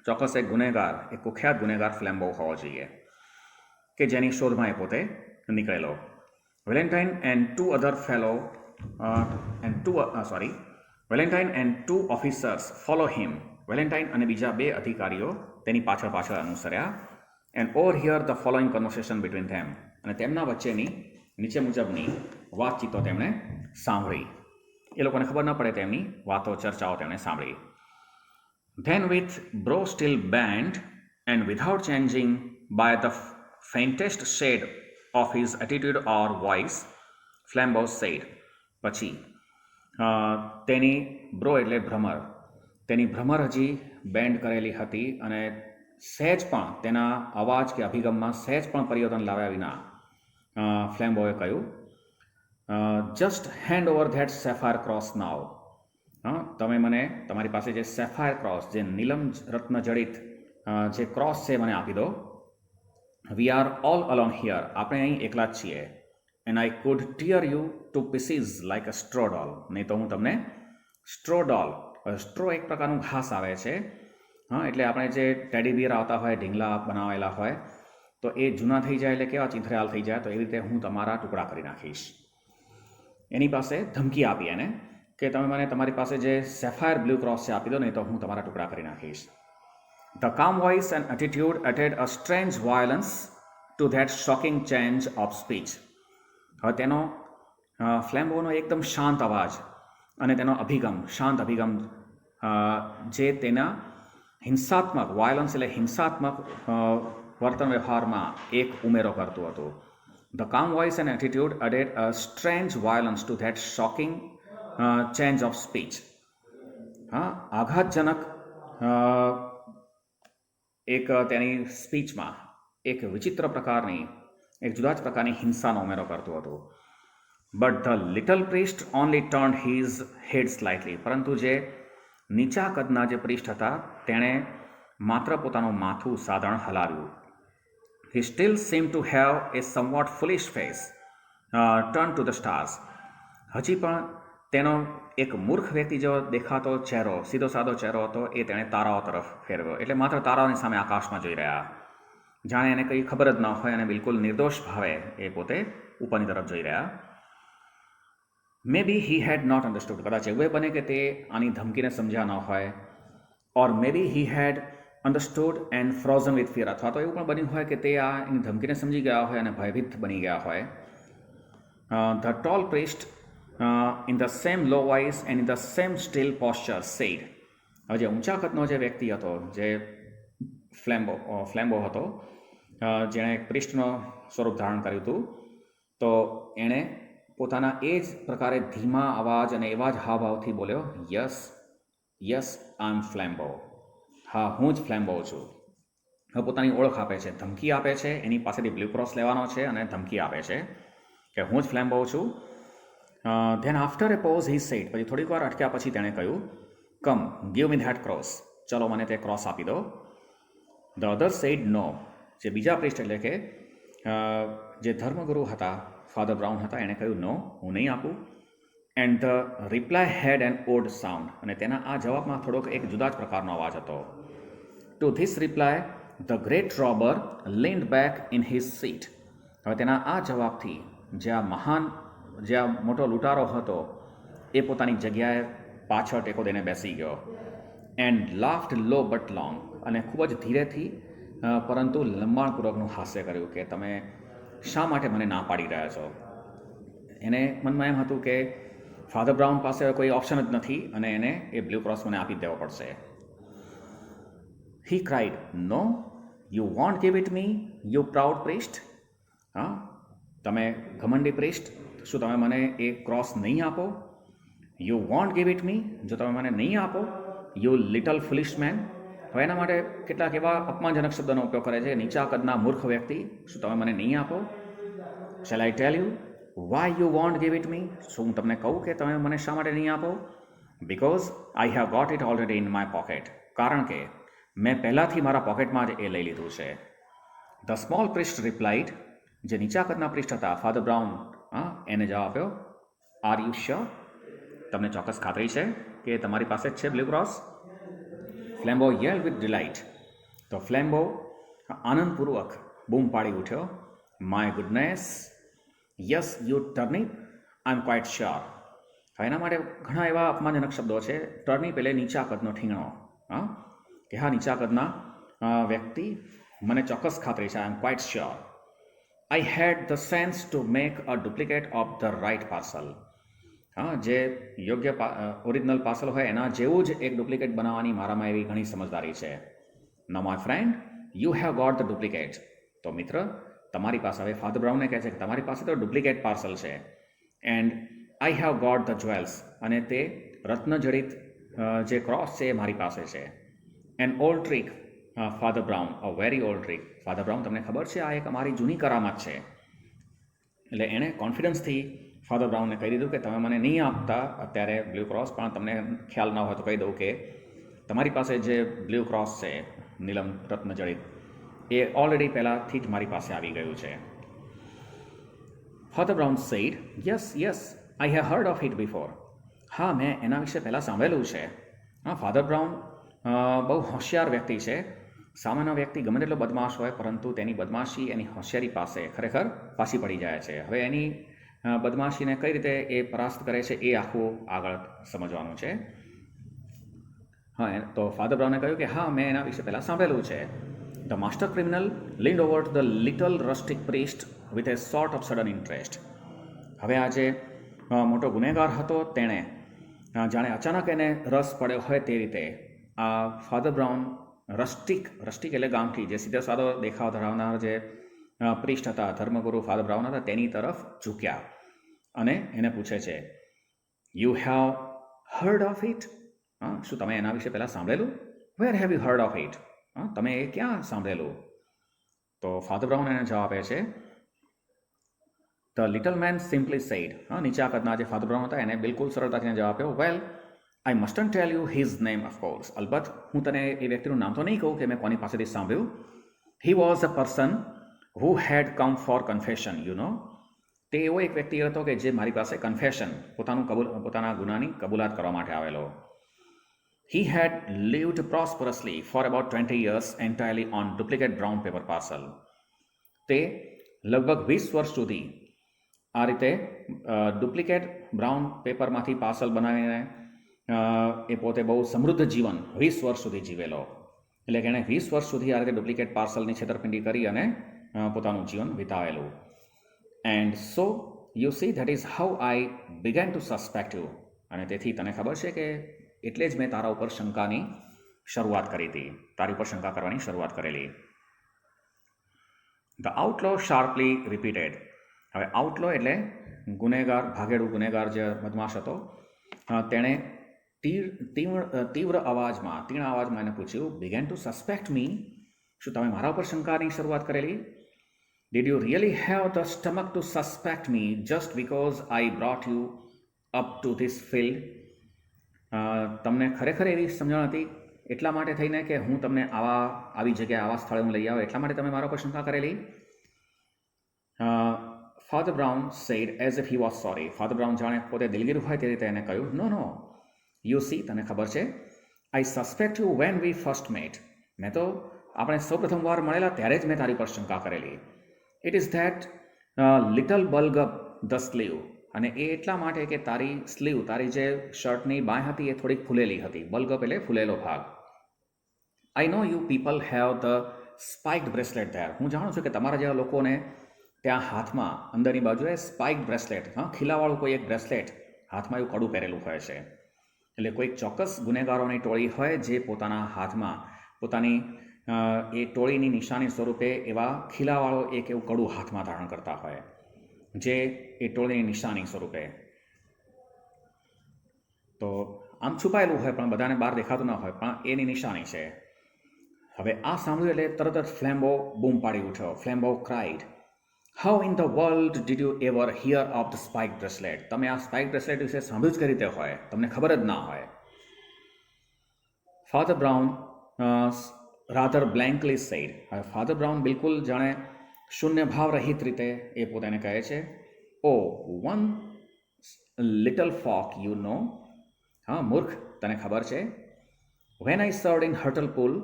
ચોક્કસ એક ગુનેગાર, એક કુખ્યાત ગુનેગાર ફ્લેમ્બો હોવો જોઈએ કે જેની શોધમાં એ પોતે નીકળેલો. Valentine and two officers follow him. Valentine અને બીજા બે અધિકારીઓ તેની પાછળ અનુસર્યા. And overhear the following conversation between them. અને તેમના વચ્ચેની નીચે મુજબની વાતચીતો તેમણે સાંભળી. એ લોકોને ખબર ન પડે તેમની વાતો, ચર્ચાઓ તેમણે સાંભળી. Then with brow still bent and without changing by the faintest shade of his attitude or voice, Flambeau said. પછી તેની બ્રો એટલે ભ્રમર, તેની ભ્રમર હજી બેન્ડ કરેલી હતી અને સહેજ પણ તેના અવાજ કે અભિગમમાં સહેજ પણ પરિવર્તન લાવ્યા વિના ફ્લેમ્બોએ કહ્યું, just hand over that sapphire cross now. તમે મને તમારી પાસે જે સેફાયર ક્રોસ, જે નીલમ રત્ન જડિત જે ક્રોસ છે મને આપી દો. We are all alone here. આપણે અહીં એકલા જ છીએ. And I could tear you to pieces like a straw doll. નહીં તો હું તમને સ્ટ્રો ડોલ, સ્ટ્રો એક પ્રકારનું ઘાસ આવે છે, એટલે આપણે જે ટેડી બિયર આવતા હોય, ઢીંગલા બનાવેલા હોય, તો એ જૂના થઈ જાય એટલે કેવા ચીંથરેલ થઈ જાય, તો એવી રીતે હું તમારા ટુકડા કરી નાખીશ. એની પાસે ધમકી આપી એને કે તમે મને તમારી પાસે જે સેફાયર બ્લુ ક્રોસ છે આપી દો, નહીં તો હું તમારા ટુકડા કરી નાખીશ. The calm voice and attitude added a strange violence to that shocking change of speech. હવે તેનો ફ્લેમ્બોનો એકદમ શાંત અવાજ અને તેનો અભિગમ, શાંત અભિગમ જે તેના હિંસાત્મક, વાયોલન્સ એટલે હિંસાત્મક વર્તન વ્યવહારમાં એક ઉમેરો કરતું હતું. The calm voice and attitude added a strange violence to that shocking change of speech. આઘાતજનક એક તેની સ્પીચમાં એક વિચિત્ર પ્રકારની, એક જુદા જ પ્રકારની હિંસાનો ઉમેરો કરતું હતું. But the little priest only turn his head slightly. પરંતુ જે નીચા કદના જે પ્રિસ્ટ હતા તેણે માત્ર પોતાનું માથું સાધારણ હલાવ્યું. He still seem to have a somewhat foolish face turn to the stars. હજી પણ તેનો એક મૂર્ખ વ્યક્તિ જેવો દેખાતો ચહેરો, સીધો સાદો ચહેરો હતો, એ તેણે તારાઓ તરફ ફેરવ્યો. એટલે માત્ર તારાઓની સામે આકાશમાં જોઈ રહ્યા, જાણે એને કંઈ ખબર જ ન હોય અને બિલકુલ નિર્દોષ ભાવે એ પોતે ઉપરની તરફ જોઈ રહ્યા. મે બી હી હેડ નોટ અન્ડરસ્ટુડ. કદાચ એવું બને કે તે આની ધમકીને સમજ્યા ન હોય. Or maybe he had understood and frozen with fear. અથવા તો એવું પણ બન્યું હોય કે તે આ એની ધમકીને સમજી ગયા હોય અને ભયભીત બની ગયા હોય. The tall priest in the same low voice and in the same still posture said. હવે જે ઊંચા કદનો જે વ્યક્તિ હતો, જે ફ્લેમ્બો હતો, જેણે એક પ્રિસ્ટનો સ્વરૂપ ધારણ કર્યું હતું, તો એણે પોતાના એ જ પ્રકારે ધીમા અવાજ અને એવા જ હાવભાવથી બોલ્યો, યસ આઈ એમ ફ્લેમ્બો. હા, હું જ ફ્લેમ્બો છું. પોતાની ઓળખ આપે છે, ધમકી આપે છે, એની પાસેથી બ્લુ ક્રોસ લેવાનો છે અને ધમકી આપે છે કે હું જ ફ્લેમ્બો છું. Then after a pause he said, પછી થોડીક વાર અટક્યા પછી તેણે કહ્યું, come give me that cross, ચલો મને તે ક્રોસ આપી દો. ધ અધર સેડ નો, જે બીજા પ્રિસ્ટ એટલે કે જે ધર્મગુરુ હતા, ફાધર બ્રાઉન હતા, એણે કહ્યું નો, હું નહીં આપું. And the reply head N odd sound, અને તેના આ જવાબમાં થોડોક એક જુદા જ પ્રકારનો અવાજ હતો. To this reply the great robber leaned back in his seat. હવે તેના આ જવાબથી જે આ મોટો લૂંટારો હતો એ પોતાની જગ્યાએ પાછળ ટેકો દઈને બેસી ગયો. And laughed low but long, અને ખૂબ જ ધીરેથી પરંતુ લંબાણપૂર્વકનું હાસ્ય કર્યું કે તમે શા માટે મને ના પાડી રહ્યા છો. એને મનમાં એમ હતું કે ફાધર બ્રાઉન પાસે કોઈ ઓપ્શન જ નથી અને એને એ બ્લુ ક્રોસ મને આપી દેવો પડશે. He cried, no you won't give it me you proud priest. હા, તમે ઘમંડી પ્રિસ્ટ, શું તમે મને એ ક્રોસ નહીં આપો? You won't give it me, જો તમે મને નહીં આપો. You little foolish man. હવે એના માટે કેટલાક એવા અપમાનજનક શબ્દોનો ઉપયોગ કરે છે, નીચા કદના મૂર્ખ વ્યક્તિ, શું તમે મને નહીં આપો? Shall I tell you why you won't give it me, શું હું તમને કહું કે તમે મને શા માટે નહીં આપો? Because I have got it already in my pocket, કારણ કે મેં પહેલાંથી મારા પોકેટમાં જ એ લઈ લીધું છે. ધ સ્મોલ પ્રિસ્ટ રિપ્લાઇડ, જે નીચા કદના પ્રિસ્ટ હતા ફાધર બ્રાઉન, એને જવાબ આપ્યો, આર યુ શ્યોર, તમને ચોક્કસ ખાતરી છે કે તમારી પાસે જ છે blue cross? Flambeau yell with delight, તો ફ્લેમ્બો આનંદપૂર્વક બૂમ પાડી ઉઠ્યો, my goodness, yes you turnip, I am quite sure. હવે એના માટે ઘણા એવા અપમાનજનક શબ્દો છે. ટર્નિપ એટલે નીચા કદનો ઠીંગણો, કે હા નીચા કદના વ્યક્તિ, મને ચોક્કસ ખાતરી છે, I am quite sure. I had the sense to make a duplicate of the right parcel. જે યોગ્ય ઓરિજિનલ પાર્સલ હોય એના જેવું જ એક ડુપ્લિકેટ બનાવવાની મારામાં એવી ઘણી સમજદારી છે. Now my friend, you have got the duplicate. તો મિત્ર, તમારી પાસે, હવે ફાધર બ્રાઉનને કહે છે કે તમારી પાસે તો ડુપ્લિકેટ પાર્સલ છે. And I have got the jewels, અને તે રત્નજડિત જે ક્રોસ છે એ મારી પાસે છે. An old trick father brown, a very old trick. Father brown, તમને ખબર છે આ એક અમારી જૂની કરામત છે. એટલે એણે કોન્ફિડન્સથી ફાધર બ્રાઉનને કહી દીધું કે તમે મને નહીં આપતા અત્યારે બ્લુ ક્રોસ, પણ તમને ખ્યાલ ના હોય તો કહી દઉં કે તમારી પાસે જે બ્લુ ક્રોસ છે નીલમ રત્નજડિત, એ ઓલરેડી પહેલાંથી જ મારી પાસે આવી ગયું છે. Father Brown said, yes yes I have heard of it before. હા, મેં એના વિશે પહેલાં સાંભળેલું છે. ફાધર બ્રાઉન બહુ હોશિયાર વ્યક્તિ છે. સામાન્ય વ્યક્તિ ગમે તેટલો બદમાશ હોય, પરંતુ તેની બદમાશી એની હોશિયારી પાસે ખરેખર પાછી પડી જાય છે. હવે એની બદમાશીને કઈ રીતે એ પરાસ્ત કરે છે એ આખું આગળ સમજવાનું છે. તો ફાધર બ્રાઉને કહ્યું કે હા, મેં એના વિશે પહેલાં સાંભળેલું છે. The master criminal leaned over to the little rustic priest with a sort of sudden interest. હવે આ જે મોટો ગુનેગાર હતો તેણે જાણે અચાનક એને રસ પડ્યો હોય તે રીતે આ ફાધર બ્રાઉન રસ્ટિક એટલે ગામઠી, જે સીધો સાદો દેખાવ ધરાવનાર જે પ્રિસ્ટ હતા, ધર્મગુરુ ફાધર બ્રાઉન હતા, તેની તરફ ઝૂક્યા અને એને પૂછે છે, you have heard of it. શું તમે એના વિશે પહેલાં સાંભળેલું? Where have you heard of it? તમે એ ક્યાં સાંભળેલું? તો ફાધર બ્રાઉન એને જવાબ આપે છે, the little man simply said. નીચા કદના જે ફાધર બ્રાઉન હતા એને બિલકુલ સરળતાથી જવાબ આપ્યો, well I mustn't tell you his name of course. અલબત્ત હું તને એ વ્યક્તિનું નામ તો નહીં કહું કે મેં કોની પાસેથી સાંભળ્યું. He was a person who had come for confession, you know. તે એવો એક વ્યક્તિ હતો કે જે મારી પાસે કન્ફેશન, પોતાના ગુનાની કબૂલાત કરવા માટે આવેલો. He had lived prosperously for about 20 years entirely on duplicate brown paper parcel. તે લગભગ 20 વર્ષ સુધી આ રીતે ડુપ્લિકેટ બ્રાઉન પેપરમાંથી પાર્સલ બનાવીને એ પોતે બહુ સમૃદ્ધ જીવન 20 વર્ષ સુધી જીવેલો. એટલે કે એણે 20 વર્ષ સુધી આ રીતે ડુપ્લિકેટ પાર્સલની છેતરપિંડી કરી અને પોતાનું જીવન વિતાવેલું. And so you see that is how I began to suspect you. અને તેથી તને ખબર છે કે એટલે જ મેં તારા ઉપર શંકાની શરૂઆત કરી હતી, તારી ઉપર શંકા કરવાની શરૂઆત કરેલી. The outlaw sharply repeated. હવે આઉટલો એટલે ગુનેગાર, ભાગેડુ ગુનેગાર જે બદમાશ હતો, તેણે તીવ્ર અવાજમાં એને પૂછ્યું, બિગેન ટુ સસ્પેક્ટ મી, શું તમે મારા ઉપર શંકાની શરૂઆત કરેલી? Did you really have the stomach to suspect me just because I brought you up to this field? તમને ખરેખર એવી સમજણ હતી એટલા માટે થઈને કે હું તમને આવી જગ્યાએ આવા સ્થળે હું લઈ આવ્યો એટલા માટે તમે મારા ઉપર શંકા કરેલી? Father Brown said as if he was sorry. Father Brown જાણે પોતે દિલગીર હોય તે રીતે એને કહ્યું, નો યુ સી, તને ખબર છે, I suspect you when we first met. મેં તો આપણે સૌ પ્રથમ વાર મળેલા ત્યારે જ મેં તારી પર શંકા કરેલી. It is that little bulge up the sleeve. અને એ એટલા માટે કે તારી સ્લીવ, તારી જે શર્ટની બાંય હતી એ થોડીક ફૂલેલી હતી. બલ્ગ અપ એટલે ફૂલેલો ભાગ. I know you people have the spiked bracelet there. હું જાણું છું કે તમારા જેવા લોકોને ત્યાં હાથમાં અંદરની બાજુએ સ્પાઇક્ડ બ્રેસલેટ, ખીલાવાળું કોઈ એક બ્રેસલેટ હાથમાં એવું કડું પહેરેલું હોય છે. એટલે કોઈક ચોક્કસ ગુનેગારોની ટોળી હોય જે પોતાના હાથમાં પોતાની એ ટોળીની નિશાની સ્વરૂપે એવા ખીલાવાળો એક એવું કડું હાથમાં ધારણ કરતા હોય જે એ ટોળીની નિશાની સ્વરૂપે. તો આમ છુપાયેલું હોય પણ બધાને બહાર દેખાતું ન હોય, પણ એની નિશાની છે. હવે આ સાંભળ્યું એટલે તરત જ ફ્લેમ્બો બૂમ પાડી ઉઠ્યો. Flambeau cried, how in the world did you ever hear of the spike bracelet? તમે આ સ્પાઇક બ્રેસલેટ વિશે સાંભળ્યું જ કઈ રીતે હોય? તમને ખબર જ ના હોય. Father Brown rather blankly said. હવે ફાધર બ્રાઉન બિલકુલ જાણે શૂન્ય ભાવ રહિત રીતે એ પોતાને કહે છે, oh one little folk you know. મૂર્ખ, તને ખબર છે, when I served in Hartlepool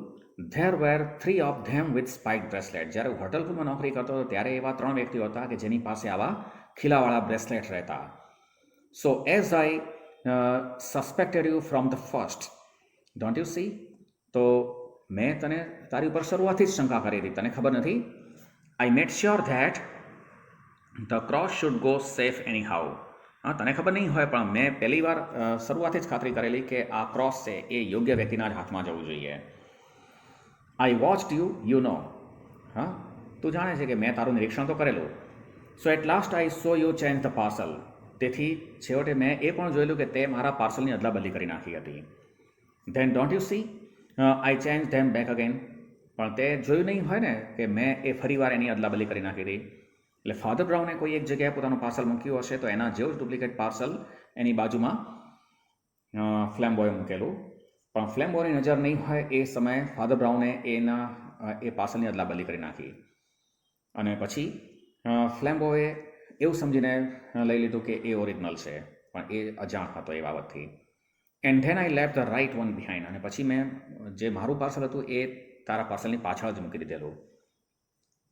there were 3 of them with spiked bracelet. જ્યારે હું હર્ટલપુલમાં નોકરી કરતો હતો ત્યારે એવા 3 વ્યક્તિઓ હતા કે જેની પાસે આવા ખીલાવાળા બ્રેસલેટ રહેતા. સો as I suspected you from the first, don't you C? તો મેં તને તારી ઉપર શરૂઆતથી જ શંકા કરી હતી, તને ખબર નથી? I made sure that the cross should go safe anyhow. તને ખબર નહીં હોય પણ મેં પહેલી વાર શરૂઆતથી જ ખાતરી કરેલી કે આ ક્રોસ છે એ યોગ્ય વ્યક્તિના જ હાથમાં જવું જોઈએ. I watched you know. તું જાણે છે કે મેં તારું નિરીક્ષણ તો કરેલું. So at last I saw you change the parcel. તેથી છેવટે મેં એ પણ જોયેલું કે તે મારા પાર્સલની અદલાબદલી કરી નાખી હતી. Then don't you see I change them back again. પણ તે જોયું નહીં હોય ને કે મેં એ ફરીવાર એની અદલાબદલી કરી નાખી હતી. એટલે ફાધર બ્રાઉને કોઈ એક જગ્યાએ પોતાનું પાર્સલ મૂક્યું હશે તો એના જેવું જ ડુપ્લિકેટ પાર્સલ એની બાજુમાં ફ્લેમ્બોએ મૂકેલું. પણ ફ્લેમ્બોની નજર નહીં હોય એ સમયે ફાધર બ્રાઉને એ પાર્સલની અદલાબદલી કરી નાખી. અને પછી ફ્લેમ્બોએ એવું સમજીને લઈ લીધું કે એ ઓરિજિનલ છે, પણ એ અજાણ હતો એ બાબતથી. And then I left the right one behind. અને પછી મેં જે મારું પાર્સલ હતું એ તારા પાર્સલની પાછળ જ મૂકી દીધેલું.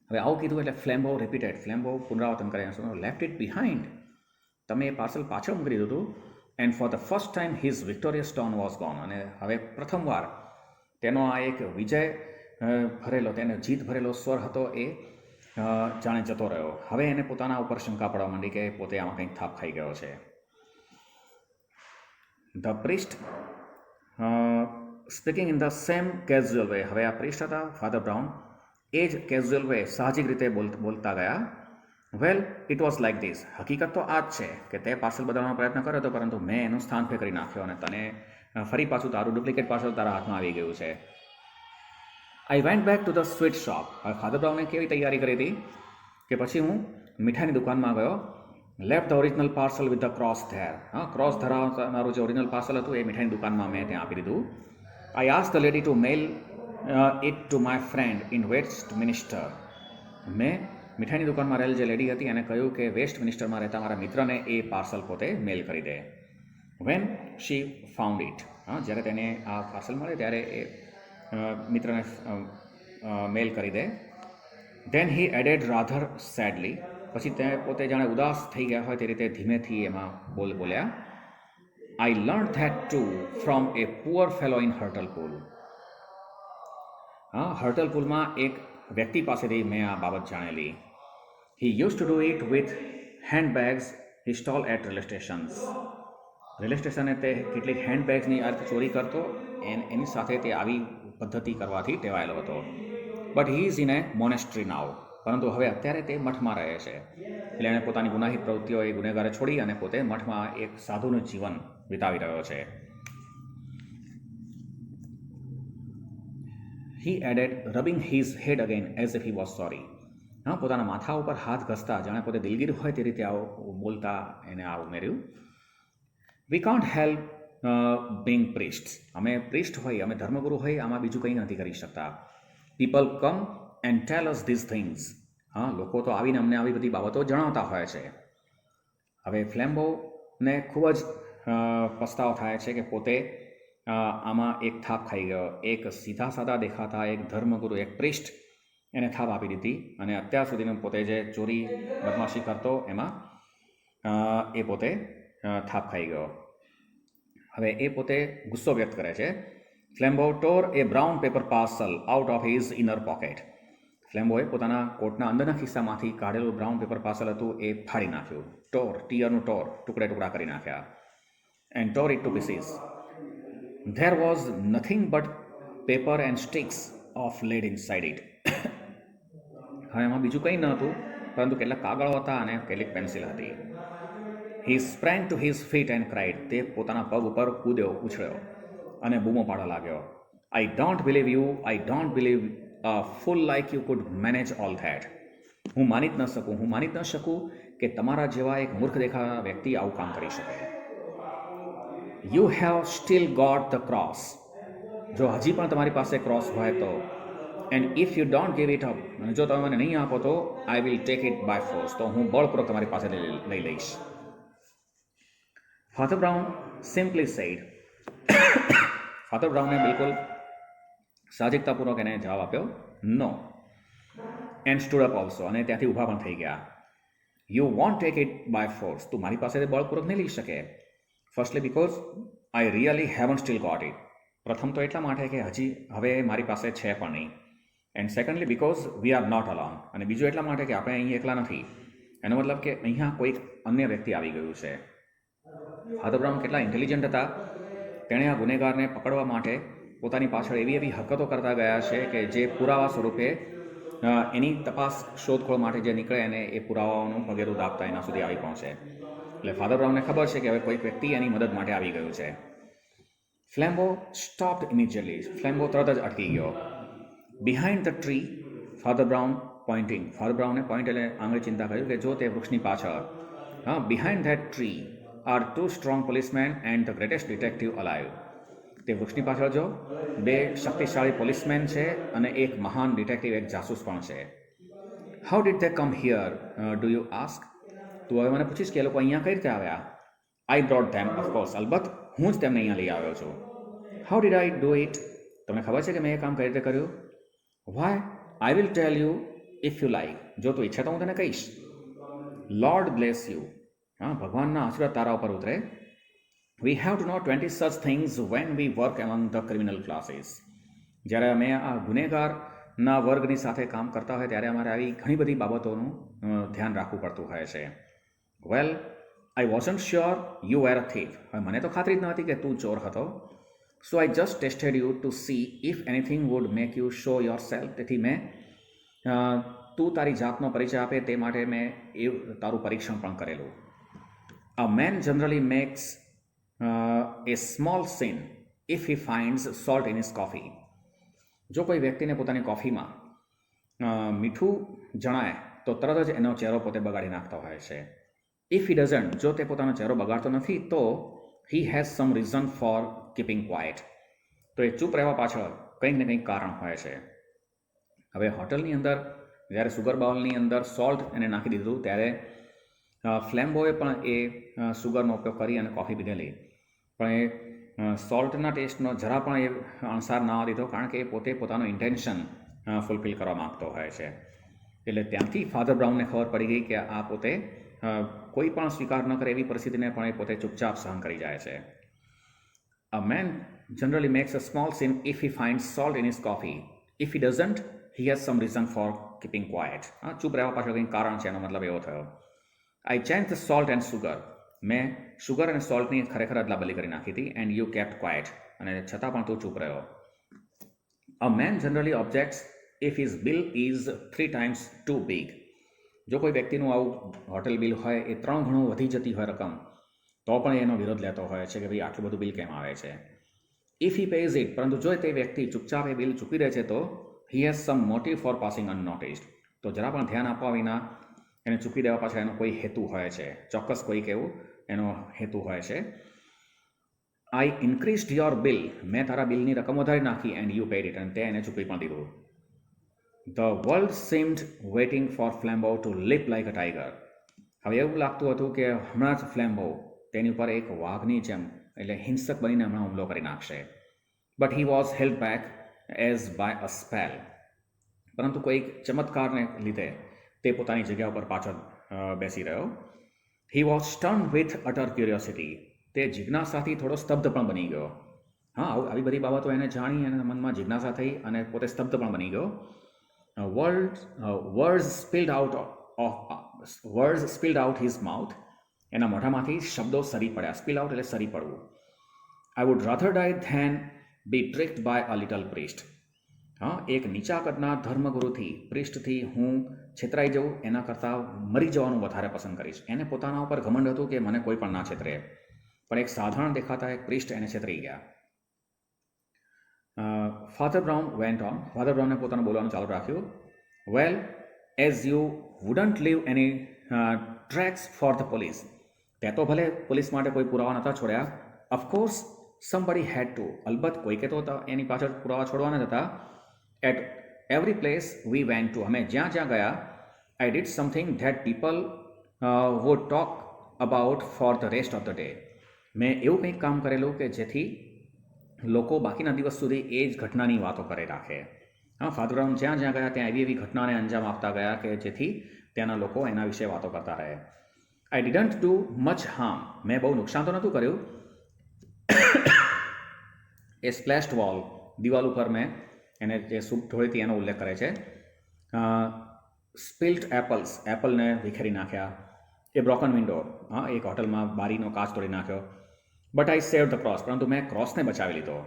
હવે આવું કીધું એટલે ફ્લેમ્બો રિપીટેડ, ફ્લેમ્બો પુનરાવર્તન કરે, લેફ્ટ ઇટ બિહાઇન્ડ. તમે એ પાર્સલ પાછળ મૂકી દીધું હતું. And for the first time his victorious tone was gone. અને હવે પ્રથમવાર તેનો આ એક વિજય ભરેલો, તેને જીત ભરેલો સ્વર હતો એ જાણે જતો રહ્યો. હવે એને પોતાના ઉપર શંકા પડવા માંડી કે પોતે આમાં કંઈક થાપ ખાઈ ગયો છે. The priest speaking in the same casual way. હવે આ પ્રિસ્ટ હતા ફાધર બ્રાઉન, એ જ કેઝ્યુઅલ વે સાહજિક રીતે બોલતા ગયા. વેલ ઇટ વોઝ લાઇક ધીસ. હકીકત તો આ જ છે કે તે પાર્સલ બદલવાનો પ્રયત્ન કર્યો હતો, પરંતુ મેં એનું સ્થાન પે કરી નાખ્યો અને તને ફરી પાછું તારું ડુપ્લિકેટ પાર્સલ તારા હાથમાં આવી ગયું છે. I went back to the sweet shop. હવે ફાધર બ્રાઉને કેવી તૈયારી કરી હતી કે પછી હું મીઠાઈની દુકાનમાં ગયો. Left the original parcel with the cross there. Cross ધરાવનારું જે ઓરિજિનલ પાર્સલ હતું એ મીઠાઈની દુકાનમાં મેં ત્યાં આપી દીધું. I ask the lady to mail it to my friend in Westminster. મેં મીઠાઈની દુકાનમાં રહેલ જે લેડી હતી એને કહ્યું કે વેસ્ટ મિનિસ્ટરમાં રહેતા મારા મિત્રને એ પાર્સલ પોતે મેલ કરી દે. When she found it. જ્યારે તેને આ પાર્સલ મળે ત્યારે એ મિત્રને મેલ કરી દે. Then he added rather sadly. પછી તે પોતે જાણે ઉદાસ થઈ ગયા હોય તે રીતે ધીમેથી એમાં બોલ્યા, I learn that too from a poor fellow in Hartlepool. હર્ટલપુલમાં એક વ્યક્તિ પાસેથી મેં આ બાબત જાણેલી. He use to do it with handbags he stole at railway stations. Railway સ્ટેશને તે કેટલીક હેન્ડબેગ્સની આ રીતે ચોરી કરતો, એની સાથે તે આવી પદ્ધતિ કરવાથી ટેવાયેલો હતો. But he is in A monastery નાવ. પરંતુ હવે અત્યારે તે મઠમાં રહે છે. એટલે એણે પોતાની ગુનાહિત પ્રવૃત્તિઓ એ ગુનેગારે છોડી અને પોતે મઠમાં એક સાધુનું જીવન વિતાવી રહ્યો છે. He added rubbing his head again as if he was sorry. હા, પોતાના માથા ઉપર હાથ ઘસતા જાણે પોતે દિલગીર હોય તે રીતે આવું બોલતા એને આ ઉમેર્યું. We can't help Bing priest. અમે પ્રિસ્ટ હોય, અમે ધર્મગુરુ હોય, આમાં બીજું કંઈ નથી કરી શકતા. People come and tell us these things. હા, લોકો તો આવીને અમને આવી બધી બાબતો જણાવતા હોય છે. હવે ફ્લેમ્બોને ખૂબ જ પસ્તાવો થાય છે કે પોતે આમાં એક થાપ ખાઈ ગયો. એક સીધા સાદા દેખાતા એક ધર્મગુરુ, એક પ્રિસ્ટ એને થાપ આપી દીધી અને અત્યાર સુધીનો પોતે જે ચોરી બદમાશી કરતો એમાં એ પોતે થાપ ખાઈ ગયો. હવે એ પોતે ગુસ્સો વ્યક્ત કરે છે. Flambeau tore a brown paper parcel out of his inner pocket. ફ્લેમ્બોએ પોતાના કોટના અંદરના ખિસ્સામાંથી કાઢેલું બ્રાઉન પેપર પાર્સલ હતું એ ફાડી નાખ્યું. ટોર, ટીયરનું ટોર, ટુકડે ટુકડા કરી નાખ્યા. And ટોર it to pieces. There was nothing but paper and sticks of lead inside it. હવે એમાં બીજું કંઈ ન હતું પરંતુ કેટલાક કાગળો હતા અને કેટલીક પેન્સિલ હતી. He sprang to his feet and cried. તે પોતાના પગ ઉપર કૂદ્યો, ઉછળ્યો અને બૂમો પાડવા લાગ્યો. I don't believe you, I don't believe full like you could manage all that. હું માની જ ન શકું કે તમારા જેવા એક મૂર્ખ દેખાતા વ્યક્તિ આવું કામ કરી શકે. You have still got the cross. જો હજી પણ તમારી પાસે ક્રોસ હોય તો. And if you don't give it up, અને જો તમે મને નહીં આપો તો I will take it by force. તો હું બળપૂર્વક તમારી પાસે લઈ લઈશ. Father Brown simply said. Father બ્રાઉને બિલકુલ સાહજિકતાપૂર્વક એને જવાબ આપ્યો, no. And stood up also, અને ત્યાંથી ઊભા પણ થઈ ગયા. You won't tech it by force. તું મારી પાસે બળપૂર્વક નહીં લઈ શકે. Firstly because I really haven't steal got it. પ્રથમ તો એટલા માટે કે હજી હવે મારી પાસે છે પણ નહીં. And secondly because we are not alone. અને બીજું એટલા માટે કે આપણે અહીં એકલા નથી. એનો મતલબ કે અહીંયા કોઈક અન્ય વ્યક્તિ આવી ગયું છે. ફાધર બ્રાઉન કેટલા ઇન્ટેલિજન્ટ હતા. તેણે આ ગુનેગારને પકડવા માટે પોતાની પાછળ એવી હરકતો કરતા ગયા છે કે જે પુરાવા સ્વરૂપે એની તપાસ શોધખોળ માટે જે નીકળે અને એ પુરાવાઓનું પગેરું દાબતા એના સુધી આવી પહોંચે. એટલે ફાધર બ્રાઉનને ખબર છે કે હવે કોઈક વ્યક્તિ એની મદદ માટે આવી ગયું છે. ફ્લેમ્બો સ્ટોપ્ડ ઇમિડિયેટલી. ફ્લેમ્બો તરત જ અટકી ગયો. Behind the tree, Father Brown pointing. Father બ્રાઉને પોઈન્ટ એટલે આંગળી ચિંતા કર્યું કે જો તે વૃક્ષની પાછળ, હા, behind that tree are 2 strong policemen and the greatest detective alive. તે વૃક્ષની પાછળ જો 2 શક્તિશાળી પોલીસમેન છે અને એક મહાન ડિટેક્ટિવ, એક જાસૂસ પણ છે. How did they come here do you ask. તું હવે મને પૂછીશ કે એ લોકો અહીંયા કઈ રીતે આવ્યા. આઈ બ્રોટ ધેમ, ઓફકોર્સ, અલબત્ત હું જ તેમને અહીંયા લઈ આવ્યો છું. How did I do it. તમને ખબર છે કે મેં એ કામ કઈ રીતે કર્યું. Why, I will tell you if you like. જો તું ઈચ્છે તો હું તને કહીશ. Lord bless you. હા, ભગવાનના આશીર્વાદ તારા ઉપર ઉતરે. We have to know 20 such things when we work among the criminal classes. જ્યારે અમે આ ગુનેગારના વર્ગની સાથે કામ કરતા હોય ત્યારે અમારે આવી ઘણી બધી બાબતોનું ધ્યાન રાખવું પડતું હોય છે. Well, I wasn't sure you were a thief. હવે મને તો ખાતરી જ ન હતી કે તું ચોર હતો. So I just tested you to see if anything would make you show yourself. તેથી મેં તું તારી જાતનો પરિચય આપે તે માટે મેં એ તારું પરીક્ષણ પણ કરેલું. A man generally makes a small sin if he finds salt in his coffee. જો કોઈ વ્યક્તિને પોતાની કોફીમાં મીઠું જણાય તો તરત જ એનો ચહેરો પોતે બગાડી નાખતો હોય છે. ઇફ હી ડઝન્ટ, જો તે પોતાનો ચહેરો બગાડતો નથી તો he has some reason for keeping quiet. તો એ ચૂપ રહેવા પાછળ કંઈક ને કંઈક કારણ હોય છે. હવે હોટલની અંદર જ્યારે સુગર બાઉલની અંદર સોલ્ટ એને નાખી દીધું ત્યારે ફ્લેમ્બોએ પણ એ સુગરનો ઉપયોગ કરી અને કોફી પીધેલી. પણ એ સોલ્ટના ટેસ્ટનો જરા પણ એ અણસાર ના દીધો, કારણ કે એ પોતે પોતાનું ઇન્ટેન્શન ફૂલફિલ કરવા માગતો હોય છે. એટલે ત્યાંથી ફાધર બ્રાઉનને ખબર પડી ગઈ કે આ પોતે કોઈ પણ સ્વીકાર ન કરે એવી પરિસ્થિતિને પણ એ પોતે ચૂપચાપ સહન કરી જાય છે. A man generally makes a small sin if he find salt in his coffee. If he doesn't, he has some reason for keeping quiet. હા, ચૂપ રહેવા પાછળ કંઈક કારણ છે, એનો મતલબ એવો થયો. I change the salt and sugar. મેં શુગર અને સોલ્ટની ખરેખર અદલાબદલી કરી નાખી હતી. And you kept quiet. અને છતાં પણ તું ચૂપ રહ્યો. A man generally objects if his bill is 3 times too big. જો કોઈ વ્યક્તિનું આવું હોટેલ બિલ હોય એ 3 ગણું વધી જતી હોય રકમ, તો પણ એનો વિરોધ લેતો હોય છે કે ભાઈ આટલું બધું બિલ કેમ આવે છે. ઇફ હી પેઝ ઇટ, પરંતુ જો તે વ્યક્તિ ચૂપચાપ એ બિલ ચૂકવી દે છે તો he has some motive for passing unnoticed, તો જરા પણ ધ્યાન આપવા વિના એને ચૂકવી દેવા પાછળ એનો કોઈ હેતુ હોય છે, ચોક્કસ કોઈક એવું એનો હેતુ હોય છે. આઈ ઇન્ક્રીઝડ યોર બિલ, મેં તારા બિલની રકમ વધારી નાખી, એન્ડ યુ પેડ ઇટ, અને તે એને ચૂકવી પણ દીધું. The world seemed waiting for Flambeau to leap like a tiger. હવે એવું લાગતું હતું કે હમણાં જ ફ્લેમ્બો તેની ઉપર એક વાઘની જેમ એટલે હિંસક બનીને હમણાં હુમલો કરી નાખશે. But he was held back as by a spell, પરંતુ કોઈક ચમત્કારને લીધે તે પોતાની જગ્યા ઉપર પાછળ બેસી રહ્યો. He was stern with utter curiosity, તે જિજ્ઞાસાથી થોડો સ્તબ્ધ પણ બની ગયો. હા, આવી બધી બાબતો એને જાણી અને મનમાં જિજ્ઞાસા થઈ અને પોતે સ્તબ્ધ પણ બની ગયો. વર્ડ્સ સ્પિલ્ડ આઉટ હિઝ માઉથ, એના મોઢામાંથી શબ્દો સરી પડ્યા. સ્પિલ આઉટ એટલે સરી પડવું. I would rather die than be tricked by a little priest. હા, એક નીચા કદના ધર્મગુરુથી, પ્રિસ્ટથી હું છેતરાઈ જવું એના કરતાં મરી જવાનું વધારે પસંદ કરીશ. એને પોતાના ઉપર ઘમંડ હતું કે મને કોઈ પણ ના છેતરે, પણ એક સાધારણ દેખાતા એક પ્રિસ્ટ એને છેતરી ગયા. Father Brown went on, Father બ્રાઉને પોતાનું બોલવાનું ચાલુ રાખ્યું. Well, as you wouldn't leave any tracks for the police, તે તો ભલે પોલીસ માટે કોઈ પુરાવા નહોતા છોડ્યા. ઓફકોર્સ સમબડી હેડ ટુ, અલબત્ત કોઈકે તો એની પાછળ પુરાવા છોડવાના જ હતા. At every place we went to, અમે જ્યાં જ્યાં ગયા, I did something that people would talk about for the rest of the day. મેં એવું કંઈક કામ કરેલું કે જેથી લોકો બાકીના દિવસ સુધી એ જ ઘટનાની વાતો કરે રાખે. હા, ફાધર બ્રાઉન જ્યાં જ્યાં ગયા ત્યાં એવી ઘટનાને અંજામ આપતા ગયા કે જેથી ત્યાંના લોકો એના વિશે વાતો કરતા રહે. આઈ ડિડન્ટ ડુ મચ હાર્મ, મેં બહુ નુકસાન તો નહોતું કર્યું. એ સ્પ્લેશ્ડ વોલ, દિવાલ ઉપર મેં એને જે સૂપ ઢોળી હતી એનો ઉલ્લેખ કરે છે. સ્પિલ્ડ એપલ્સ, એપલને વિખેરી નાખ્યા. એ બ્રોકન વિન્ડો, હા, એક હોટલમાં બારીનો કાચ તોડી નાખ્યો. But I save the cross, પરંતુ મેં ક્રોસને બચાવી લીધો.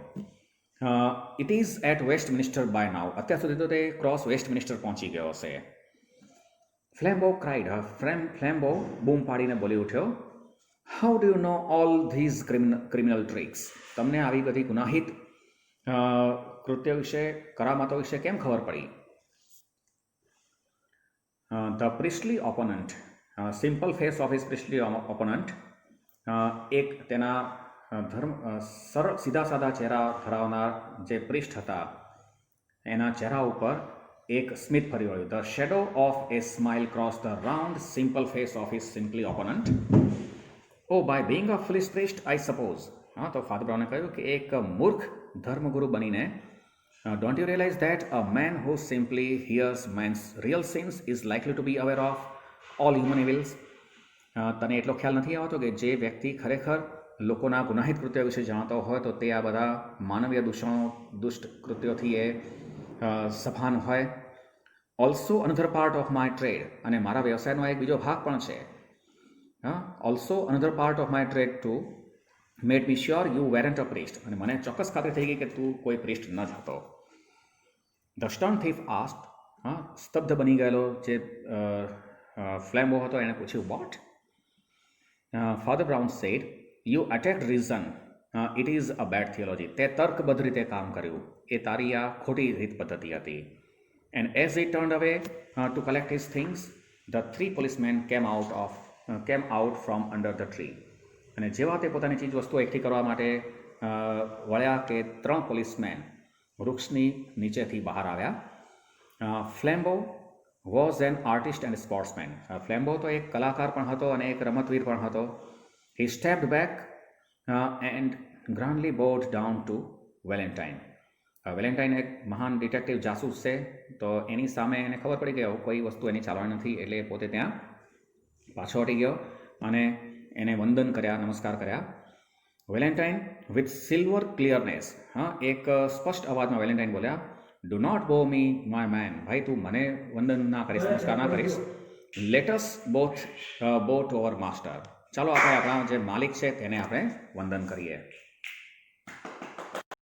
It is at Westminster by now, અત્યાર સુધી તો તે ક્રોસ વેસ્ટ મિનિસ્ટર પહોંચી ગયો હશે. ફ્લેમ્બો ક્રાઇડ, ફ્લેમ્બો બૂમ પાડીને બોલી ઉઠ્યો. How do you know all these criminal tricks, તમને આવી બધી ગુનાહિત કૃત્ય વિશે, કરામાતો વિશે કેમ ખબર પડી? The priestly opponent, simple face of his priestly opponent, એક તેના સરળ સીધા સાદા ચહેરા ધરાવનાર જે પ્રિસ્ટ હતા એના ચહેરા ઉપર એક સ્મિત ફરી વળ્યું. The shadow of a smile cross the round simple face of his simply opponent. Oh by being a foolish priest I suppose. હા, તો ફાધર બ્રાઉને કહ્યું કે એક મૂર્ખ ધર્મગુરુ બનીને don't you realise that a man who simply hears men's real sins is likely to be aware of all human evils. તને એટલો ખ્યાલ નથી આવતો કે જે વ્યક્તિ ખરેખર લોકોના ગુનાહિત કૃત્યો વિશે જાણતો હોય તો તે આ બધા માનવીય દુષ્ટ કૃત્યોથી એ સભાન હોય. Also another part of my trade, અને મારા વ્યવસાયનો એક બીજો ભાગ પણ છે. Also another part of my trade to made be sure you warrant a priest, અને મને ચોક્કસ ખાતરી થઈ ગઈ કે તું કોઈ પ્રિસ્ટ ન જ હતો. ધ સ્ટર્ન થીફ આસ્ક્ડ, હા, સ્તબ્ધ બની ગયેલો જે ફ્લેમ્બો હતો એણે પૂછ્યું, what? Father Brown said, you attacked reason, it is a bad theology, તે તર્કબદ્ધ રીતે કામ કર્યું, એ તારી આ ખોટી રીત પદ્ધતિ હતી. એન્ડ એઝ હી ટર્ન્ડ અવે two collect his things, the three policeman came out from under the tree. અને જેવા તે પોતાની ચીજ વસ્તુઓ એકઠી કરવા માટે વળ્યા કે 3 પોલીસમેન વૃક્ષની નીચેથી બહાર આવ્યા. Flambeau was an artist and sportsman, Flambeau તો એક કલાકાર પણ હતો અને એક રમતવીર પણ હતો. He stepped back and grandly bowed down to Valentine. Valentine એક મહાન ડિટેક્ટિવ જાસૂસ છે, તો એની સામે એને ખબર પડી કે કોઈ વસ્તુ એની ચાલવાની નથી, એટલે પોતે ત્યાં પાછો હટી ગયો અને એને વંદન કર્યા, નમસ્કાર કર્યા. વેલેન્ટાઇન વિથ સિલ્વર ક્લિયરનેસ, હા, એક સ્પષ્ટ અવાજમાં વેલેન્ટાઇન બોલ્યા, ડુ નોટ બો મી માય મેન, ભાઈ તું મને વંદન ના કરીશ, નમસ્કાર ના કરીશ. લેટસ બોથ બો ટુ અવર માસ્ટર, ચાલો આપણે આપણા જે માલિક છે તેને આપણે વંદન કરીએ.